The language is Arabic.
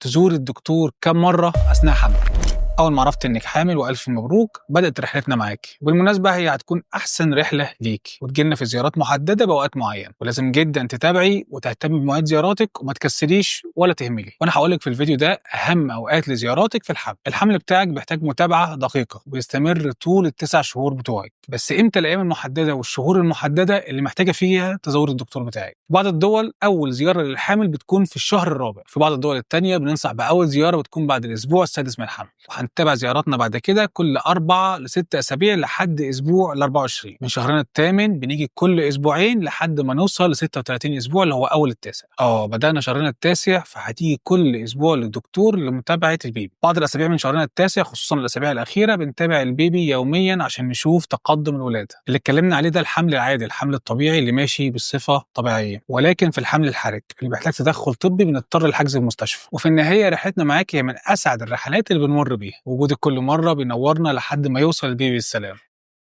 تزور الدكتور كم مرة أثناء حملك؟ أول ما عرفت إنك حامل وألف مبروك بدأت رحلتنا معاكي، وبالمناسبة هي هتكون أحسن رحلة ليكي وتجيلنا في زيارات محددة بأوقات معينة، ولازم جدا تتابعي وتهتمي بمواعيد زياراتك وما تكسليش ولا تهملي، وأنا هقولك في الفيديو ده أهم أوقات لزياراتك في الحمل. الحمل بتاعك بيحتاج متابعة دقيقة ويستمر طول التسع شهور بتوعك، بس إمتى الأيام المحددة والشهور المحددة اللي محتاجة فيها تزور الدكتور بتاعك؟ في بعض الدول أول زيارة للحامل بتكون في الشهر الرابع، في بعض الدول التانية بننصح بأول زيارة بتكون بعد الأسبوع السادس من الحمل، وهنتابع زياراتنا بعد كده كل 4 ل6 أسابيع لحد أسبوع ال 24. من شهرنا الثامن بنيجي كل أسبوعين لحد ما نوصل ل 36 أسبوع اللي هو أول التاسع. بدأنا شهرنا التاسع فهتيجي كل أسبوع للدكتور لمتابعة البيبي. بعض الأسابيع من شهرنا التاسع خصوصا الأسابيع الأخيرة بنتابع البيبي يوميا عشان نشوف تقدم الولادة. اللي اتكلمنا عليه ده الحمل العادي، الحمل الطبيعي اللي ماشي بصفة طبيعية، ولكن في الحمل الحرج اللي بيحتاج تدخل طبي بنضطر لحجز المستشفى. وفي النهاية رحلتنا معاك هي من أسعد الرحلات اللي بنمر بيها، وجودك كل مرة بينورنا لحد ما يوصل البيبي بالسلام.